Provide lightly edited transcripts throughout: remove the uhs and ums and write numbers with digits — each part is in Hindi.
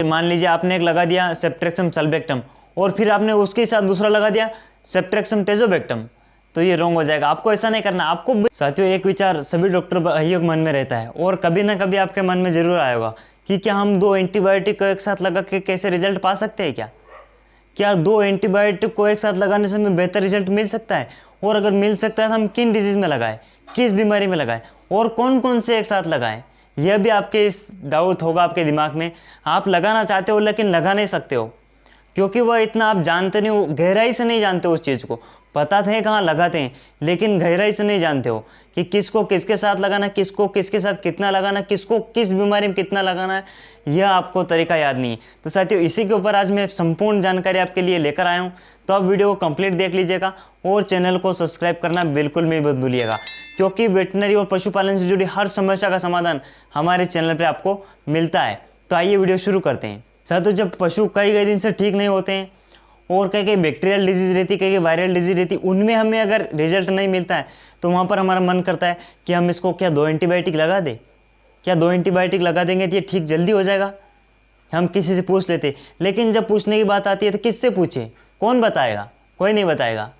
मान लीजिए आपने एक लगा दिया सेफ्ट्रेक्सम सल्बेक्टम और फिर आपने उसके साथ दूसरा लगा दिया सेफ्ट्रेक्सम टेजोबेक्टम, तो ये रॉन्ग हो जाएगा। आपको ऐसा नहीं करना। आपको साथियों एक विचार सभी डॉक्टर भाइयों के मन में रहता है और कभी ना कभी आपके मन में जरूर आएगा कि क्या हम 2 एंटीबायोटिक को एक साथ लगा के कैसे रिजल्ट पा सकते हैं क्या 2 एंटीबायोटिक को एक साथ लगाने से हमें बेहतर रिजल्ट मिल सकता है? और अगर मिल सकता है तो हम किन डिजीज़ में लगाएं, किस बीमारी में लगाएं और कौन कौन से एक साथ लगाएं? यह भी आपके इस डाउट होगा आपके दिमाग में। आप लगाना चाहते हो लेकिन लगा नहीं सकते हो क्योंकि वह इतना आप जानते नहीं हो, गहराई से नहीं जानते हो उस चीज़ को। पता है कहाँ लगाते हैं लेकिन गहराई से नहीं जानते हो कि किसको किसके साथ लगाना, किसको किसके साथ कितना लगाना, किसको किस बीमारी में कितना लगाना है, यह आपको तरीका याद नहीं है। तो साथियों इसी के ऊपर आज मैं संपूर्ण जानकारी आपके लिए लेकर आया हूँ। तो आप वीडियो को कंप्लीट देख लीजिएगा और चैनल को सब्सक्राइब करना बिल्कुल भी मत भूलिएगा क्योंकि वेटनरी और पशुपालन से जुड़ी हर समस्या का समाधान हमारे चैनल पर आपको मिलता है। तो आइए वीडियो शुरू करते हैं। साथियों जब पशु कई दिन से ठीक नहीं होते हैं और कई बैक्टीरियल डिजीज रहती, कई वायरल डिजीज रहती, उनमें हमें अगर रिजल्ट नहीं मिलता है तो वहाँ पर हमारा मन करता है कि हम इसको क्या 2 एंटीबायोटिक लगा दें। क्या 2 एंटीबायोटिक लगा देंगे तो ये ठीक जल्दी हो जाएगा? हम किसी से पूछ लेते, लेकिन जब पूछने की बात आती है तो किससे पूछे, कौन बताएगा? कोई नहीं बताएगा।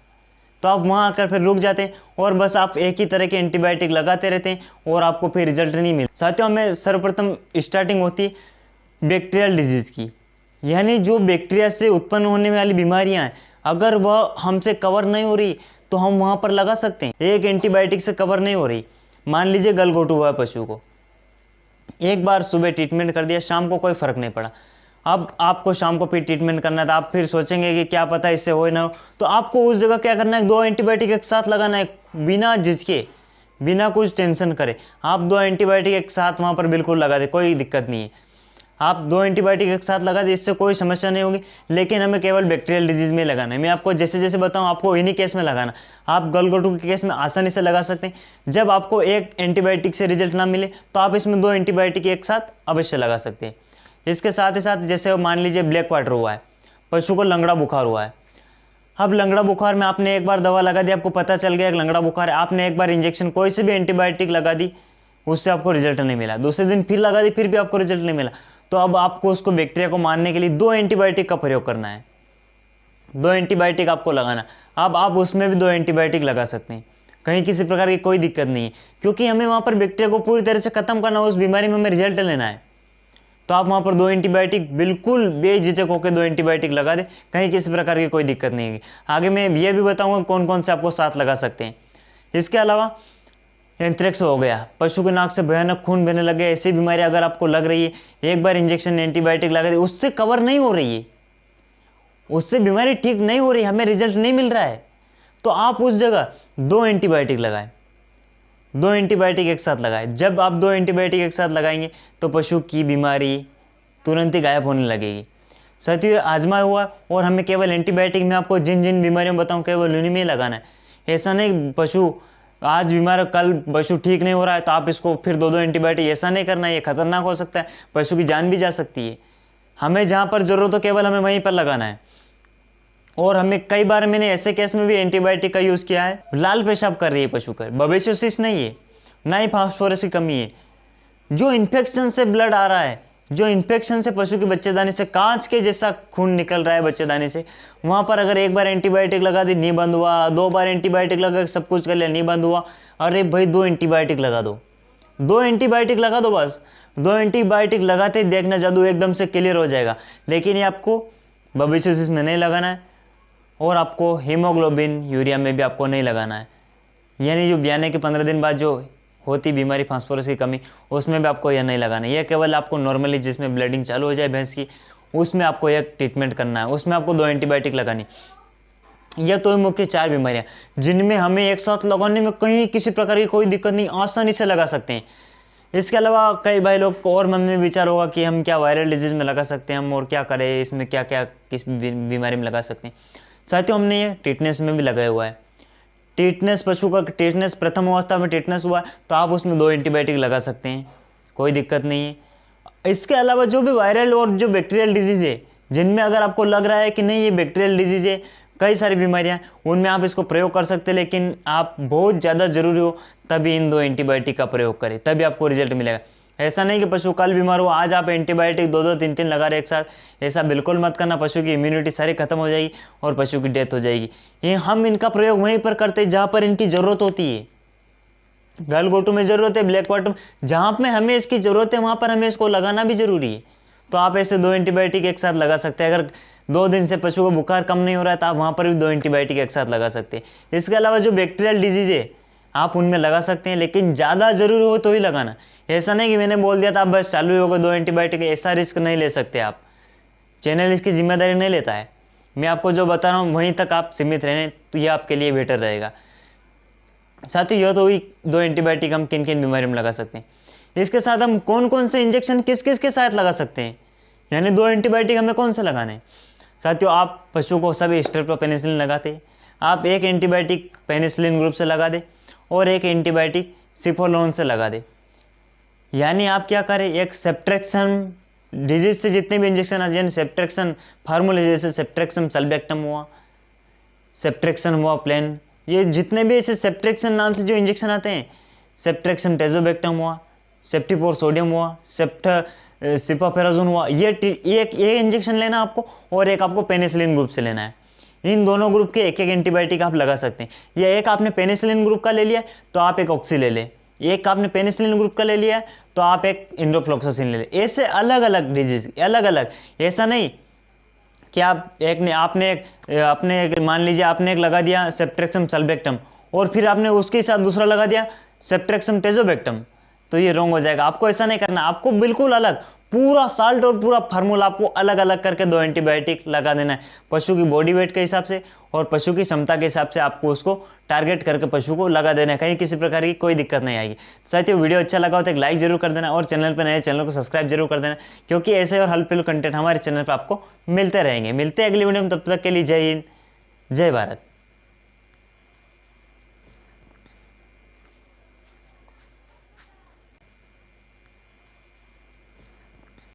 तो आप वहाँ आकर फिर रुक जाते हैं और बस आप एक ही तरह के एंटीबायोटिक लगाते रहते हैं और आपको फिर रिजल्ट नहीं मिलता। साथियों हमें सर्वप्रथम स्टार्टिंग होती है बैक्टीरियल डिजीज़ की, यानी जो बैक्टीरिया से उत्पन्न होने वाली बीमारियां हैं, अगर वह हमसे कवर नहीं हो रही तो हम वहां पर लगा सकते हैं। एक एंटीबायोटिक से कवर नहीं हो रही, मान लीजिए गलघोटू हुआ पशु को, एक बार सुबह ट्रीटमेंट कर दिया, शाम को कोई फर्क नहीं पड़ा, अब आपको शाम को फिर ट्रीटमेंट करना था, आप फिर सोचेंगे कि क्या पता इससे हो ना हो, तो आपको उस जगह क्या करना है, 2 एंटीबायोटिक एक साथ लगाना है, बिना झिझके, बिना कुछ टेंशन करे। आप 2 एंटीबायोटिक एक साथ वहाँ पर बिल्कुल लगा दे, कोई दिक्कत नहीं है। आप 2 एंटीबायोटिक एक साथ लगा दे, इससे कोई समस्या नहीं होगी। लेकिन हमें केवल बैक्टीरियल डिजीज में लगाना है। मैं आपको जैसे जैसे बताऊं आपको इन्हीं केस में लगाना। आप गलघोटू के केस में आसानी से लगा सकते हैं। जब आपको एक एंटीबायोटिक से रिजल्ट ना मिले तो आप इसमें 2 एंटीबायोटिक एक साथ अवश्य लगा सकते हैं। इसके साथ ही साथ जैसे मान लीजिए ब्लैक वाटर हुआ है, पशु को लंगड़ा बुखार हुआ है। अब लंगड़ा बुखार में आपने एक बार दवा लगा दी, आपको पता चल गया कि लंगड़ा बुखार है, आपने एक बार इंजेक्शन कोई से भी एंटीबायोटिक लगा दी, उससे आपको रिजल्ट नहीं मिला, दूसरे दिन फिर लगा दी, फिर भी आपको रिजल्ट नहीं मिला, तो अब आपको उसको बैक्टीरिया को मारने के लिए 2 एंटीबायोटिक का प्रयोग करना है। 2 एंटीबायोटिक आपको लगाना। अब आप उसमें भी 2 एंटीबायोटिक लगा सकते हैं, कहीं किसी प्रकार की कोई दिक्कत नहीं है क्योंकि हमें वहाँ पर बैक्टीरिया को पूरी तरह से खत्म करना, उस बीमारी में हमें रिजल्ट लेना है। तो आप वहाँ पर 2 एंटीबायोटिक बिल्कुल बेझिझक होकर 2 एंटीबायोटिक लगा दें, कहीं किसी प्रकार की कोई दिक्कत नहीं होगी। आगे मैं ये भी बताऊँगा कौन कौन से आपको साथ लगा सकते हैं। इसके अलावा एंथ्रेक्स हो गया, पशु के नाक से भयानक खून बहने लगे, ऐसी बीमारी अगर आपको लग रही है, एक बार इंजेक्शन एंटीबायोटिक लगा दी, उससे कवर नहीं हो रही है, उससे बीमारी ठीक नहीं हो रही, हमें रिजल्ट नहीं मिल रहा है, तो आप उस जगह 2 एंटीबायोटिक लगाएं। 2 एंटीबायोटिक एक साथ लगाएं। जब आप 2 एंटीबायोटिक एक साथ लगाएंगे तो पशु की बीमारी तुरंत ही गायब होने लगेगी। साथियों आजमाया हुआ और हमें केवल एंटीबायोटिक में आपको जिन जिन बीमारियों में बताऊँ केवल उन्हीं में ही लगाना है। ऐसा नहीं पशु आज बीमार कल पशु ठीक नहीं हो रहा है तो आप इसको फिर 2 एंटीबायोटिक, ऐसा नहीं करना है, ये खतरनाक हो सकता है, पशु की जान भी जा सकती है। हमें जहाँ पर जरूरत हो केवल हमें वहीं पर लगाना है। और हमें कई बार मैंने ऐसे केस में भी एंटीबायोटिक का यूज़ किया है, लाल पेशाब कर रही है पशु का, बवेसियोसिस नहीं है, ना ही फास्फोरस की कमी है, जो इन्फेक्शन से ब्लड आ रहा है, जो इन्फेक्शन से पशु के बच्चेदानी से कांच के जैसा खून निकल रहा है बच्चेदानी से, वहाँ पर अगर एक बार एंटीबायोटिक लगा दी नहीं बंद हुआ, 2 बार एंटीबायोटिक लगा सब कुछ कर लिया नहीं बंद हुआ, अरे भाई 2 एंटीबायोटिक लगा दो, 2 एंटीबायोटिक लगा दो, बस 2 एंटीबायोटिक लगाते ही देखना जादू एकदम से क्लियर हो जाएगा। लेकिन ये आपको बवेसियोसिस में नहीं लगाना है और आपको हीमोग्लोबिन यूरिया में भी आपको नहीं लगाना है, यानी जो ब्याने के 15 दिन बाद जो होती बीमारी फास्फोरस की कमी, उसमें भी आपको यह नहीं लगाना है। यह केवल आपको नॉर्मली जिसमें ब्लीडिंग चालू हो जाए भैंस की, उसमें आपको यह ट्रीटमेंट करना है, उसमें आपको 2 एंटीबायोटिक लगानी। यह तो मुख्य 4 बीमारियां जिनमें हमें एक साथ लगाने में कहीं किसी प्रकार की कोई दिक्कत नहीं, आसानी से लगा सकते हैं। इसके अलावा कई भाई लोग को और मन में विचार होगा कि हम क्या वायरल डिजीज में लगा सकते हैं हम, और क्या करें, इसमें क्या क्या किस बीमारी में लगा सकते हैं। साथियों हमने ये टिटनेस में भी लगाया हुआ है। टिटनेस पशु का टिटनेस प्रथम अवस्था में टिटनेस हुआ तो आप उसमें 2 एंटीबायोटिक लगा सकते हैं, कोई दिक्कत नहीं है। इसके अलावा जो भी वायरल और जो बैक्टीरियल डिजीज है जिनमें अगर आपको लग रहा है कि नहीं ये बैक्टीरियल डिजीज है, कई सारी बीमारियां, उनमें आप इसको प्रयोग कर सकते हैं, लेकिन आप बहुत ज़्यादा जरूरी हो तभी इन 2 एंटीबायोटिक का प्रयोग करें, तभी आपको रिजल्ट मिलेगा। ऐसा नहीं कि पशु कल बीमार हुआ आज आप एंटीबायोटिक 2-2 3-3 लगा रहे एक साथ, ऐसा बिल्कुल मत करना। पशु की इम्यूनिटी सारी खत्म हो जाएगी और पशु की डेथ हो जाएगी। ये हम इनका प्रयोग वहीं पर करते हैं जहाँ पर इनकी ज़रूरत होती है। गलघोटू में ज़रूरत है, ब्लैक वाटर जहाँ पे हमें इसकी ज़रूरत है वहाँ पर हमें इसको लगाना भी ज़रूरी है। तो आप ऐसे 2 एंटीबायोटिक एक साथ लगा सकते हैं। अगर 2 दिन से पशु को बुखार कम नहीं हो रहा है तो आप वहाँ पर भी 2 एंटीबायोटिक एक साथ लगा सकते हैं। इसके अलावा जो बैक्टीरियल डिजीज़ है आप उनमें लगा सकते हैं, लेकिन ज़्यादा ज़रूरी हो तो ही लगाना। ऐसा नहीं कि मैंने बोल दिया था आप बस चालू ही होगा 2 एंटीबायोटिक, ऐसा रिस्क नहीं ले सकते आप। चैनल इसकी जिम्मेदारी नहीं लेता है। मैं आपको जो बता रहा हूँ वहीं तक आप सीमित रहने, तो ये आपके लिए बेटर रहेगा। साथियों यह तो हुई 2 एंटीबायोटिक हम किन किन बीमारियों में लगा सकते हैं। इसके साथ हम कौन कौन से इंजेक्शन किस किस के साथ लगा सकते हैं, यानी 2 एंटीबायोटिक हमें कौन से लगाने हैं। साथियों आप पशु को सभी स्ट्रेप्टोपेनिसिलिन लगाते हैं, आप एक एंटीबायोटिक पेनिसिलिन ग्रुप से लगा दें और एक एंटीबायोटिक सिफोलोन से लगा दें। यानी आप क्या करें, एक सेप्ट्रेक्सन डिजीज से जितने भी इंजेक्शन आते हैं, यानी सेप्ट्रेक्सन फार्मूले जैसे सेप्ट्रेक्सन सल्बेक्टम हुआ, सेप्ट्रेक्सन हुआ प्लेन, ये जितने भी ऐसे सेप्ट्रेक्सन नाम से जो इंजेक्शन आते हैं, सेप्ट्रेक्सन टेजोबेक्टम हुआ, सेप्टिपोर सोडियम हुआ, सिपाफेराजोन हुआ, ये इंजेक्शन लेना आपको और एक आपको पेनिसिलिन ग्रुप से लेना है। इन दोनों ग्रुप के एक एक एंटीबायोटिक आप लगा सकते हैं। या एक आपने पेनिसिलिन ग्रुप का ले लिया तो आप एक ऑक्सी ले लें, एक आपने पेनिसिलिन ग्रुप का ले लिया तो आप एक इंडोफ्लोक्सासिन ले लें। ऐसे अलग अलग डिजीज अलग अलग, ऐसा नहीं कि आपने एक मान लीजिए आपने एक लगा दिया सेप्ट्रेक्सम सल्बेक्टम और फिर आपने उसके साथ दूसरा लगा दिया सेप्ट्रेक्सम टेजोबेक्टम, तो ये रॉन्ग हो जाएगा। आपको ऐसा नहीं करना, आपको बिल्कुल अलग पूरा साल्ट और पूरा फार्मूला आपको अलग अलग करके 2 एंटीबायोटिक लगा देना है। पशु की बॉडी वेट के हिसाब से और पशु की क्षमता के हिसाब से आपको उसको टारगेट करके पशु को लगा देना है, कहीं किसी प्रकार की कोई दिक्कत नहीं आएगी। साथियों वीडियो अच्छा लगा हो तो एक लाइक जरूर कर देना और चैनल पर नए चैनल को सब्सक्राइब जरूर कर देना, क्योंकि ऐसे और हेल्पफुल कंटेंट हमारे चैनल पर आपको मिलते रहेंगे। मिलते हैं अगली वीडियो में, तब तक के लिए जय हिंद जय भारत।